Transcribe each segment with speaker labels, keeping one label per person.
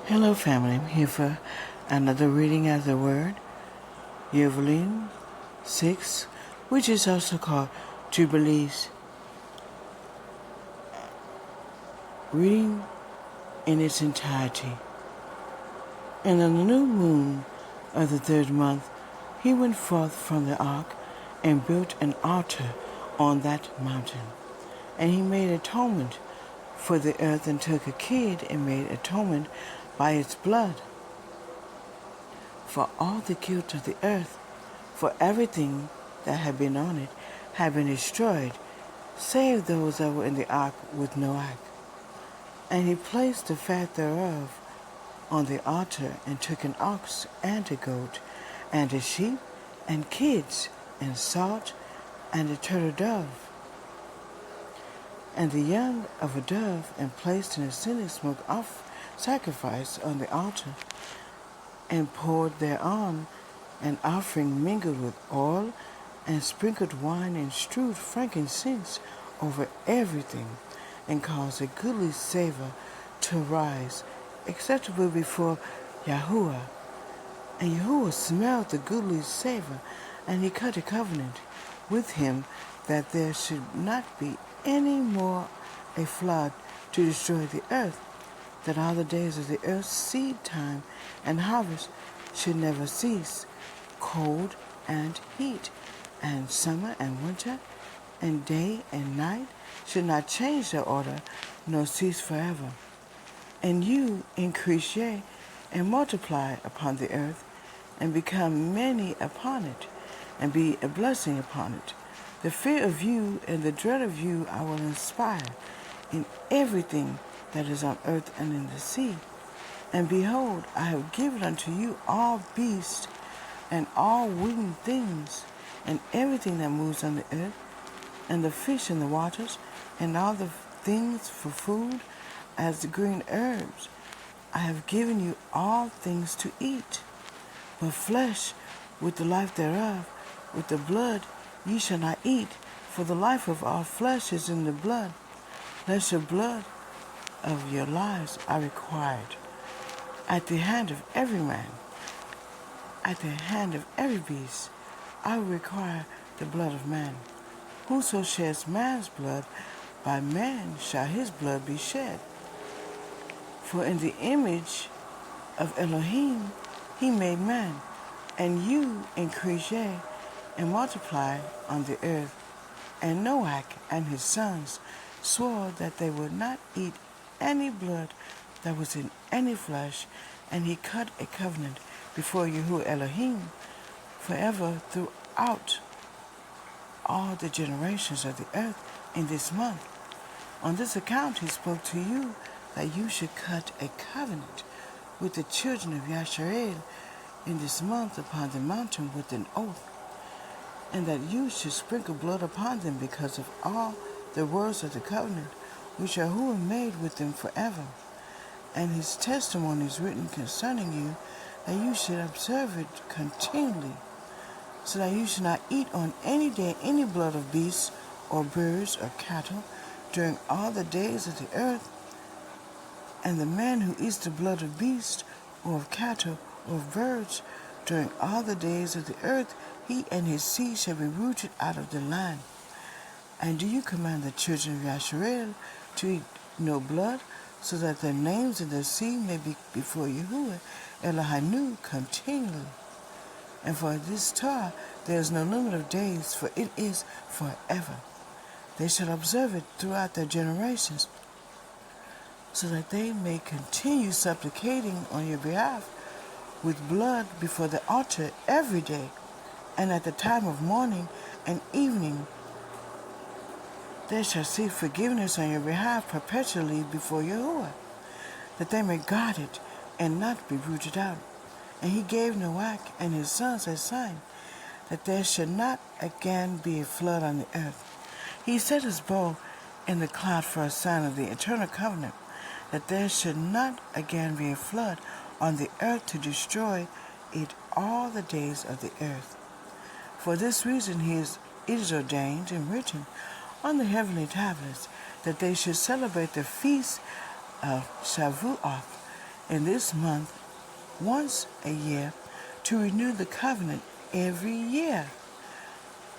Speaker 1: Hello family, I'm here for another reading of the word, Yovheliym 6, which is also called Jubilees. Reading in its entirety. And on the new moon of the 3rd month, he went forth from the ark and built an altar on that mountain. And he made atonement for the earth and took a kid and made atonement by its blood for all the guilt of the earth, for everything that had been on it had been destroyed, save those that were in the ark with Noah. And he placed the fat thereof on the altar, and took an ox and a goat, and a sheep, and kids, and salt, and a turtle dove, and the young of a dove, and placed an ascending smoke sacrifice on the altar, and poured thereon an offering mingled with oil, and sprinkled wine, and strewed frankincense over everything, and caused a goodly savor to rise, acceptable before YAHUAH. And YAHUAH smelled the goodly savor, and he cut a covenant with him that there should not be any more a flood to destroy the earth, that all the days of the earth's seed time and harvest should never cease, cold and heat, and summer and winter, and day and night should not change their order, nor cease forever. And you increase, yea, and multiply upon the earth, and become many upon it, and be a blessing upon it. The fear of you and the dread of you I will inspire in everything that is on earth and in the sea. And behold, I have given unto you all beasts, and all winged things, and everything that moves on the earth, and the fish in the waters, and all the things for food, as the green herbs. I have given you all things to eat. But flesh, with the life thereof, with the blood, ye shall not eat, for the life of all flesh is in the blood. Lest the blood of your lives are required at the hand of every man, at the hand of every beast. I will require the blood of man. Whoso sheds man's blood, by man shall his blood be shed. For in the image of Elohim he made man, and you increase, yea, and multiply on the earth. And Noah and his sons swore that they would not eat any blood that was in any flesh, and he cut a covenant before YAHUAH Elohim forever throughout all the generations of the earth in this month. On this account he spoke to you that you should cut a covenant with the children of Yisrael in this month upon the mountain with an oath, and that you should sprinkle blood upon them because of all the words of the covenant which YAHUAH made with them forever, and his testimony is written concerning you, that you should observe it continually, so that you should not eat on any day any blood of beasts or birds or cattle during all the days of the earth. And the man who eats the blood of beasts or of cattle or of birds during all the days of the earth, he and his seed shall be rooted out of the land. And do you command the children of Yisrael to eat no blood, so that their names and their seed may be before YAHUAH Elohim continually? And for this Torah there is no limit of days, for it is forever. They shall observe it throughout their generations, so that they may continue supplicating on your behalf with blood before the altar every day, and at the time of morning and evening. They shall seek forgiveness on your behalf perpetually before YAHUAH, that they may guard it and not be rooted out. And he gave Noah and his sons a sign, that there should not again be a flood on the earth. He set his bow in the cloud for a sign of the eternal covenant, that there should not again be a flood on the earth to destroy it all the days of the earth. For this reason it is ordained and written on the heavenly tablets, that they should celebrate the feast of Shavuot in this month once a year to renew the covenant every year.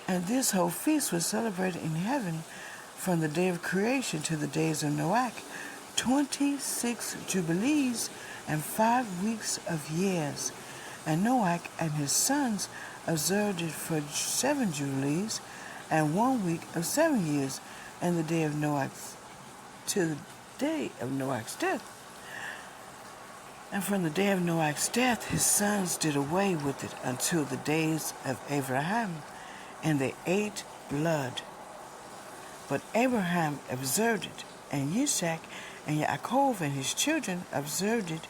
Speaker 1: And this whole feast was celebrated in heaven from the day of creation to the days of Noah, 26 jubilees and 5 weeks of years. And Noah and his sons observed it for 7 jubilees and 1 week of 7 years, and the day of Noah's to the day of Noah's death. And from the day of Noah's death, his sons did away with it until the days of Abraham, and they ate blood. But Abraham observed it, and Isaac and Yaakov and his children observed it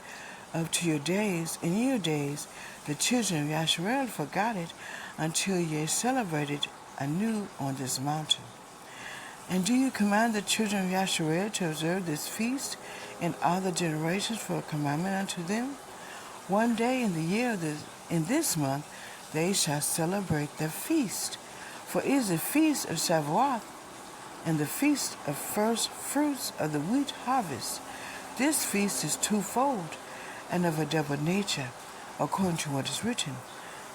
Speaker 1: up to your days. In your days, the children of Yasharel forgot it until ye celebrated anew on this mountain. And do you command the children of Yasharel to observe this feast in all the generations for a commandment unto them? One day in the year, in this month, they shall celebrate their feast. For it is the feast of SHABBAT, and the feast of first fruits of the wheat harvest. This feast is twofold, and of a double nature, according to what is written,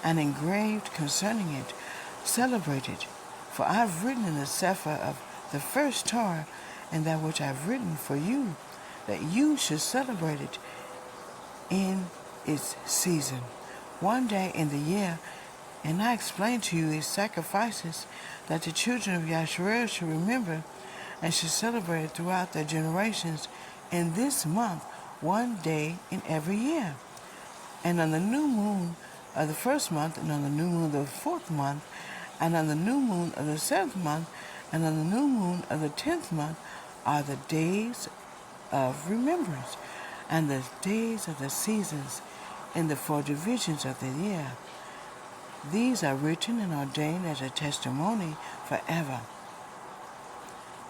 Speaker 1: and engraved concerning it, celebrate it. For I have written in the Sefer of the first Torah, and that which I have written for you, that you should celebrate it in its season, one day in the year. And I explained to you its sacrifices, that the children of Yasharel should remember and should celebrate it throughout their generations in this month, one day in every year. And on the new moon of the first month, and on the new moon of the fourth month, and on the new moon of the seventh month, and on the new moon of the 10th month are the days of remembrance, and the days of the seasons in the 4 divisions of the year. These are written and ordained as a testimony forever.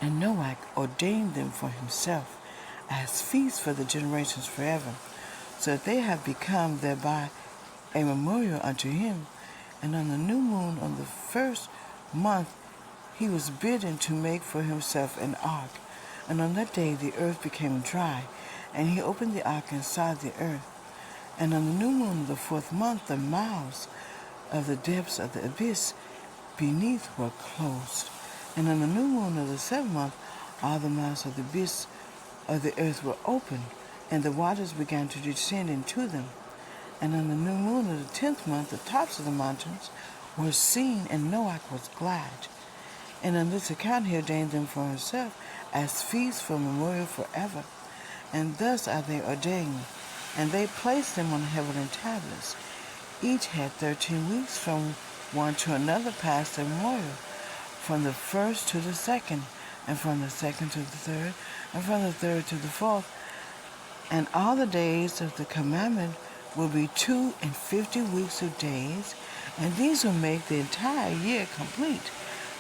Speaker 1: And Noah ordained them for himself as feasts for the generations forever, so that they have become thereby a memorial unto him. And on the new moon on the first month he was bidden to make for himself an ark. And on that day the earth became dry, and he opened the ark inside the earth. And on the new moon of the 4th month the mouths of the depths of the abyss beneath were closed. And on the new moon of the 7th month all the mouths of the abyss of the earth were opened, and the waters began to descend into them. And on the new moon of the 10th month the tops of the mountains were seen, and Noah was glad. And on this account he ordained them for himself as feasts for memorial forever. And thus are they ordained. And they placed them on heavenly tablets. Each had 13 weeks from one to another past their memorial, from the first to the second, and from the second to the third, and from the third to the fourth. And all the days of the commandment will be 52 weeks of days, and these will make the entire year complete.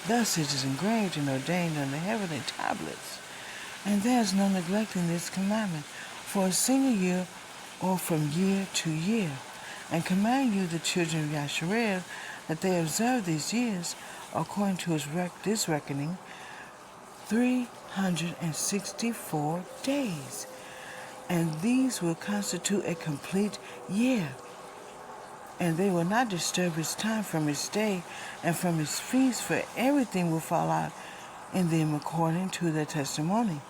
Speaker 1: Thus it is engraved and ordained on the heavenly tablets. And there is no neglecting this commandment for a single year or from year to year. And command you, the children of Yasharel, that they observe these years according to this reckoning, 364 days. And these will constitute a complete year. And they will not disturb its time from its day and from its feast, for everything will fall out in them according to their testimony.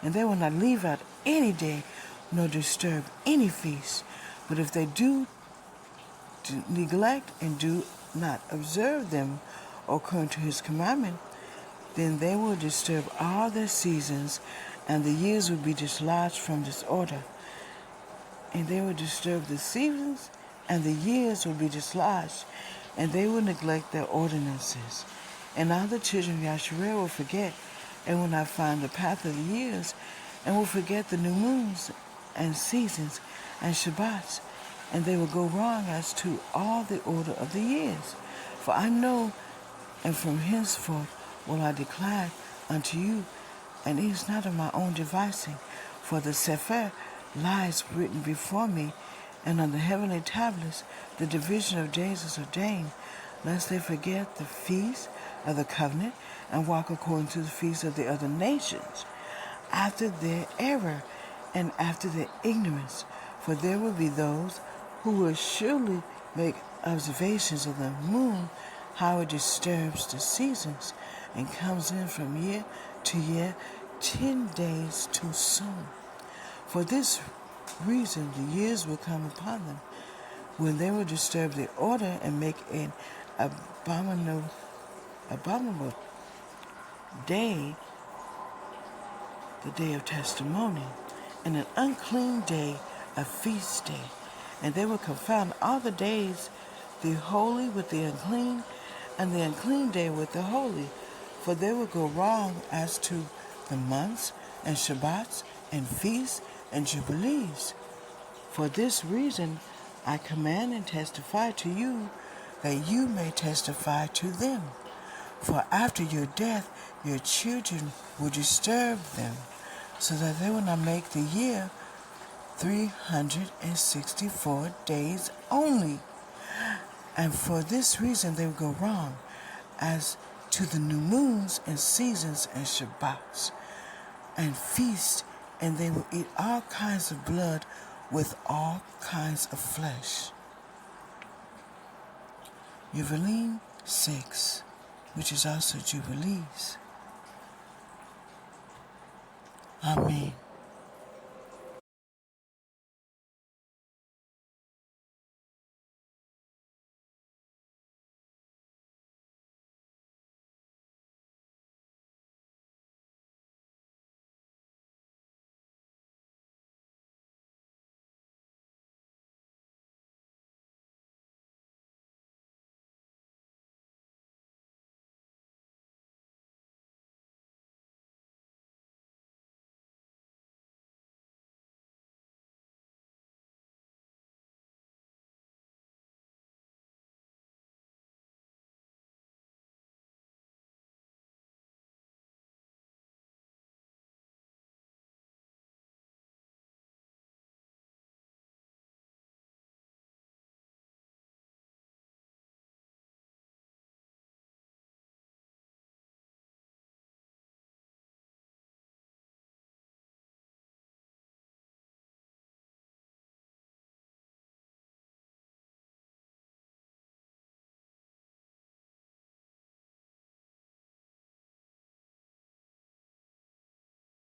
Speaker 1: And they will not leave out any day, nor disturb any feast. But if they do neglect and do not observe them according to his commandment, then they will disturb all their seasons, and the years will be dislodged from this order. And they will disturb the seasons, and the years will be dislodged, and they will neglect their ordinances. And all the children of Yasharel will forget, and will not find the path of the years, and will forget the new moons, and seasons, and Shabbats, and they will go wrong as to all the order of the years. For I know, and from henceforth will I declare unto you, and it is not of my own devising, for the Sefer lies written before me, and on the heavenly tablets the division of days is ordained, lest they forget the feast of the covenant, and walk according to the feast of the other nations, after their error and after their ignorance. For there will be those who will surely make observations of the moon, how it disturbs the seasons and comes in from year to year 10 days too soon. For this reason the years will come upon them, when they will disturb the order and make an abominable day, the day of testimony, and an unclean day, a feast day. And they will confound all the days, the holy with the unclean, and the unclean day with the holy. For they will go wrong as to the months, and Shabbats, and feasts, and jubilees. For this reason I command and testify to you, that you may testify to them. For after your death your children will disturb them, so that they will not make the year 364 days only. And for this reason they will go wrong as to the new moons and seasons and Shabbats and feasts, and they will eat all kinds of blood with all kinds of flesh. Yovheliym 6, which is also Jubilees. Amen.